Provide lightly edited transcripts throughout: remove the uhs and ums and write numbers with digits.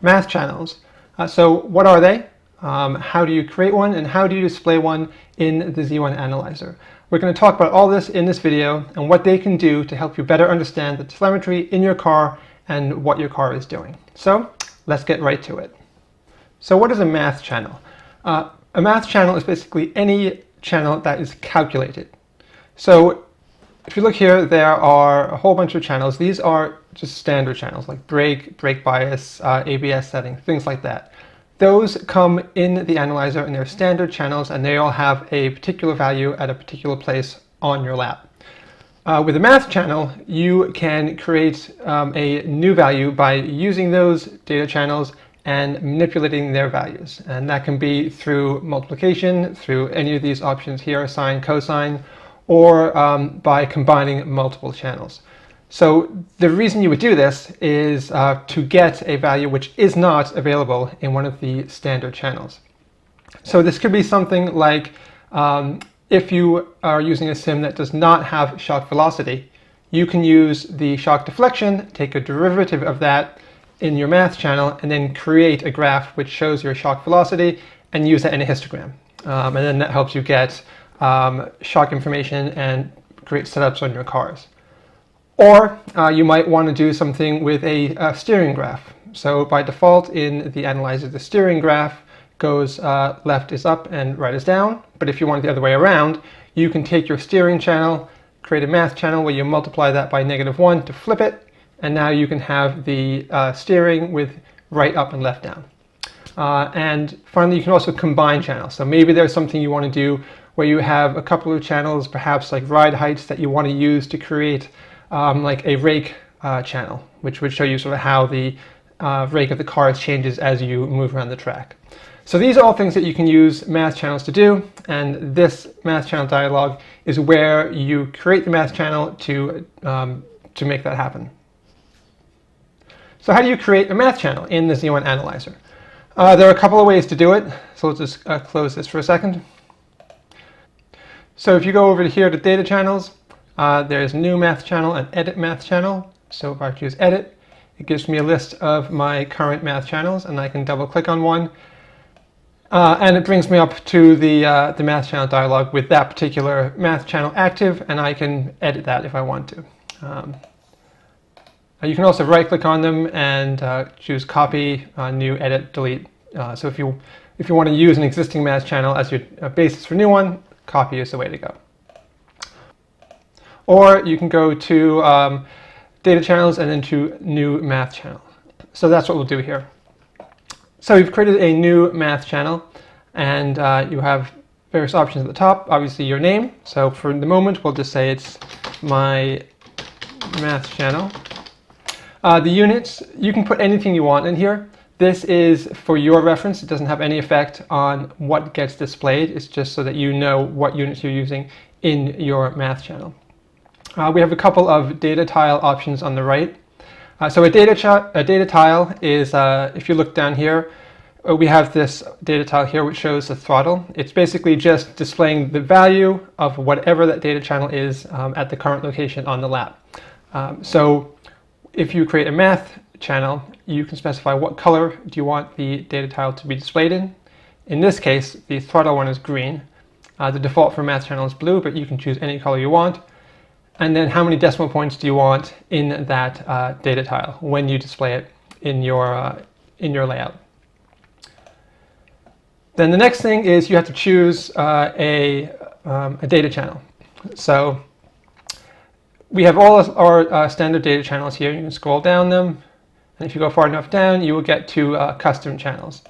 Math channels. So what are they? How do you create one, and how do you display one in the Z1 Analyzer? We're going to talk about all this in this video and what they can do to help you better understand the telemetry in your car and what your car is doing. So let's get right to it. So what is a math channel? A math channel is basically any channel that is calculated. So if you look here, there are a whole bunch of channels. These are just standard channels like brake bias, ABS setting, things like that. Those come in the analyzer and they're standard channels, and they all have a particular value at a particular place on your lap. With a math channel, you can create a new value by using those data channels and manipulating their values. And that can be through multiplication, through any of these options here, sine, cosine, or by combining multiple channels. So the reason you would do this is to get a value which is not available in one of the standard channels. So this could be something like if you are using a sim that does not have shock velocity, you can use the shock deflection, take a derivative of that in your math channel, and then create a graph which shows your shock velocity and use that in a histogram. And then that helps you get shock information and create setups on your cars. Or you might want to do something with a steering graph. So by default in the analyzer, the steering graph goes left is up and right is down. But if you want it the other way around, you can take your steering channel, create a math channel where you multiply that by -1 to flip it, and now you can have the steering with right up and left down. And finally, you can also combine channels. So maybe there's something you want to do where you have a couple of channels, perhaps like ride heights, that you want to use to create like a rake channel, which would show you sort of how the rake of the car changes as you move around the track. So these are all things that you can use math channels to do, and this math channel dialog is where you create the math channel to make that happen. So how do you create a math channel in the Z1 Analyzer? There are a couple of ways to do it, so let's just close this for a second. So if you go over here to data channels, there's new math channel and edit math channel. So if I choose edit, it gives me a list of my current math channels, and I can double click on one. And it brings me up to the math channel dialog with that particular math channel active, and I can edit that if I want to. You can also right click on them and choose copy, new, edit, delete. So if you want to use an existing math channel as your basis for a new one, copy is the way to go. Or you can go to data channels and then to new math channel. So that's what we'll do here. So we've created a new math channel, and you have various options at the top. Obviously your name. So for the moment, we'll just say it's my math channel. The units, you can put anything you want in here. This is for your reference. It doesn't have any effect on what gets displayed. It's just so that you know what units you're using in your math channel. We have a couple of data tile options on the right. So a data tile is, if you look down here, we have this data tile here which shows the throttle. It's basically just displaying the value of whatever that data channel is at the current location on the lap. So if you create a math channel, you can specify what color do you want the data tile to be displayed in. In this case, the throttle one is green. The default for math channel is blue, but you can choose any color you want. And then how many decimal points do you want in that data tile when you display it in your layout. Then the next thing is you have to choose a data channel. So we have all our standard data channels here. You can scroll down them, and if you go far enough down, you will get to custom channels.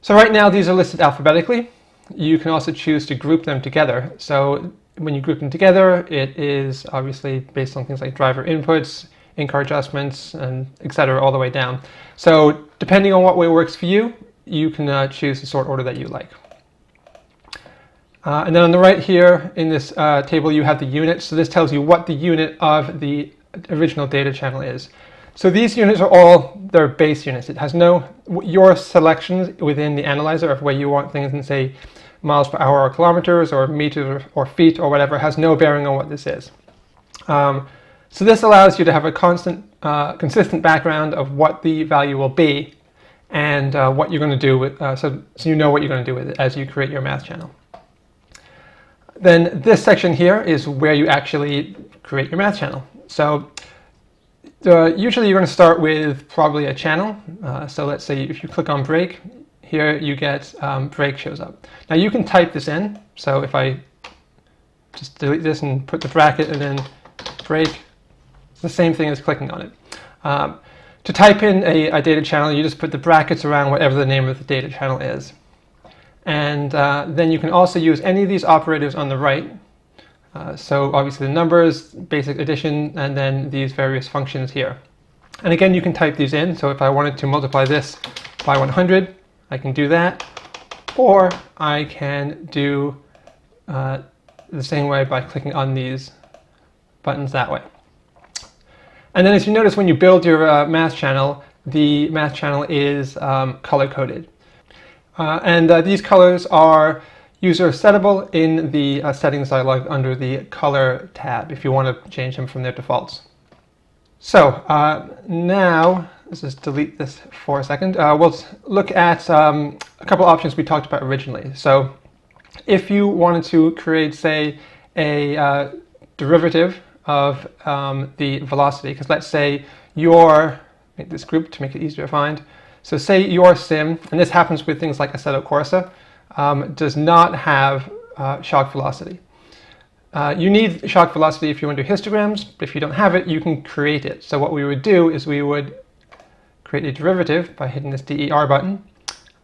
So right now these are listed alphabetically. You can also choose to group them together. So when you group them together, it is obviously based on things like driver inputs, in-car adjustments, and etc. all the way down. So depending on what way works for you, you can choose the sort order that you like. And then on the right here in this table, you have the units. So this tells you what the unit of the original data channel is. So these units are all their base units. It has your selections within the analyzer of where you want things in, say, miles per hour or kilometers or meters or feet or whatever, has no bearing on what this is. So this allows you to have a consistent background of what the value will be and what you're going to do with, so you know what you're going to do with it as you create your math channel. Then this section here is where you actually create your math channel. So usually you're going to start with probably a channel. So let's say if you click on break, here you get break shows up. Now you can type this in. So if I just delete this and put the bracket and then break, it's the same thing as clicking on it. To type in a data channel, you just put the brackets around whatever the name of the data channel is. And then you can also use any of these operators on the right. So obviously the numbers, basic addition, and then these various functions here. And again, you can type these in. So if I wanted to multiply this by 100, I can do that. Or I can do the same way by clicking on these buttons that way. And then as you notice, when you build your math channel, the math channel is color-coded. These colors are user settable in the settings dialog under the color tab if you want to change them from their defaults. So now, let's just delete this for a second. We'll look at a couple options we talked about originally. So if you wanted to create, say, a derivative of the velocity, because let's say make this group to make it easier to find. So say your sim, and this happens with things like Assetto Corsa, does not have shock velocity. You need shock velocity if you want to do histograms, but if you don't have it, you can create it. So what we would do is we would create a derivative by hitting this DER button,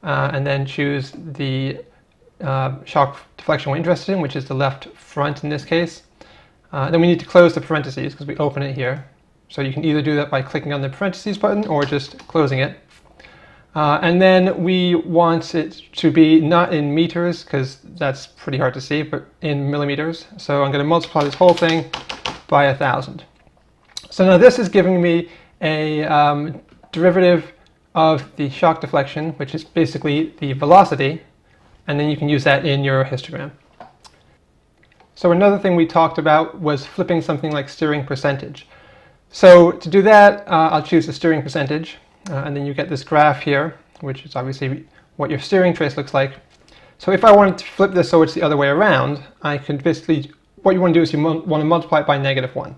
and then choose the shock deflection we're interested in, which is the left front in this case. Then we need to close the parentheses because we open it here. So you can either do that by clicking on the parentheses button or just closing it. And then we want it to be not in meters because that's pretty hard to see, but in millimeters. So I'm going to multiply this whole thing by 1,000. So now this is giving me a derivative of the shock deflection, which is basically the velocity, and then you can use that in your histogram. So another thing we talked about was flipping something like steering percentage. So to do that, I'll choose the steering percentage, and then you get this graph here, which is obviously what your steering trace looks like. So if I wanted to flip this so it's the other way around, I can basically, what you want to do is you want to multiply it by -1.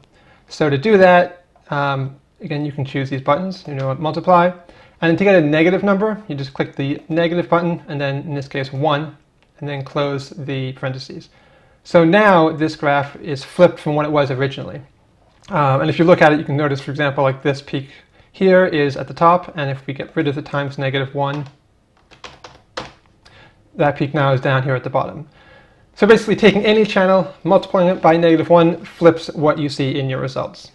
So to do that, again, you can choose these buttons, multiply. And to get a negative number, you just click the negative button, and then in this case 1, and then close the parentheses. So now this graph is flipped from what it was originally. And if you look at it, you can notice, for example, like this peak here is at the top, and if we get rid of the times -1, that peak now is down here at the bottom. So basically taking any channel, multiplying it by -1 flips what you see in your results.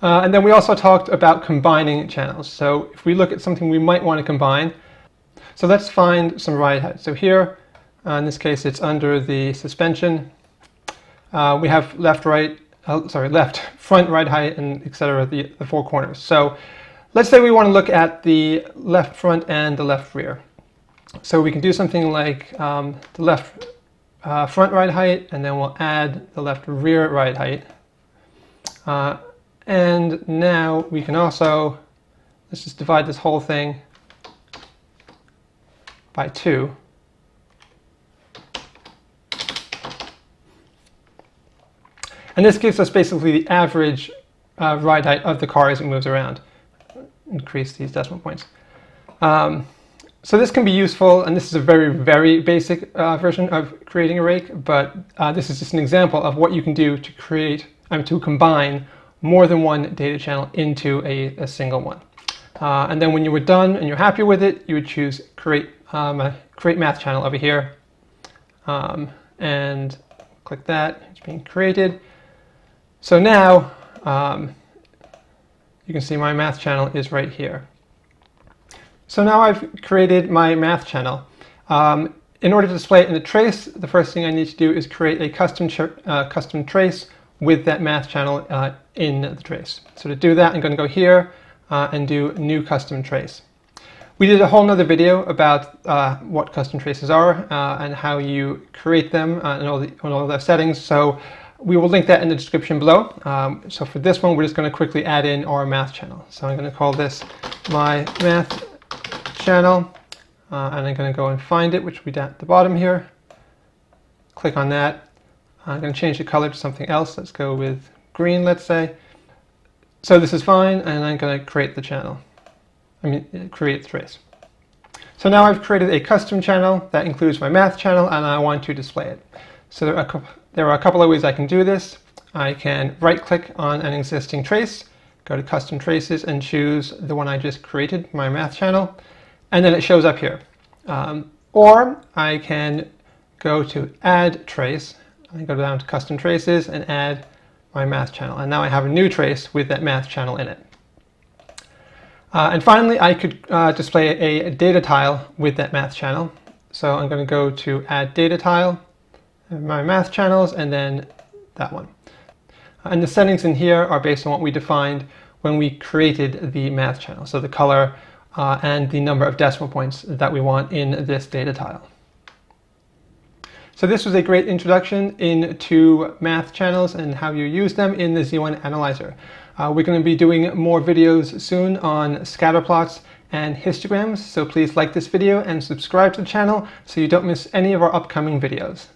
And then we also talked about combining channels. So if we look at something we might want to combine, so let's find some ride height. So here, in this case, it's under the suspension. We have left, front, right height, and etc. The four corners. So let's say we want to look at the left front and the left rear. So we can do something like the left front ride height, and then we'll add the left rear ride height. And now we can also, let's just divide this whole thing by 2. And this gives us basically the average ride height of the car as it moves around. Increase these decimal points. So this can be useful, and this is a very, very basic version of creating a rake, but this is just an example of what you can do to create, to combine more than one data channel into a single one. And then when you were done and you're happy with it, you would choose create math channel over here, and click that. It's being created. So now you can see my math channel is right here. So now I've created my math channel. In order to display it in the trace, the first thing I need to do is create a custom trace with that math channel in the trace. So to do that, I'm going to go here and do new custom trace. We did a whole nother video about what custom traces are and how you create them and all their settings. So We will link that in the description below. So for this one, we're just going to quickly add in our math channel. So I'm going to call this my math channel, and I'm going to go and find it, which will be down at the bottom here. Click on that. I'm going to change the color to something else. Let's go with green, let's say. So this is fine, and I'm going to create the channel. Create the trace. So now I've created a custom channel that includes my math channel, and I want to display it. So there are a couple of ways I can do this. I can right-click on an existing trace, go to Custom Traces, and choose the one I just created, my math channel, and then it shows up here. Or I can go to Add Trace, and go down to Custom Traces and add my math channel. And now I have a new trace with that math channel in it. And finally, I could display a data tile with that math channel. So I'm going to go to Add Data Tile, my math channels, and then that one. And the settings in here are based on what we defined when we created the math channel. So the color and the number of decimal points that we want in this data tile. So this was a great introduction into math channels and how you use them in the Z1 Analyzer. We're going to be doing more videos soon on scatter plots and histograms, so please like this video and subscribe to the channel so you don't miss any of our upcoming videos.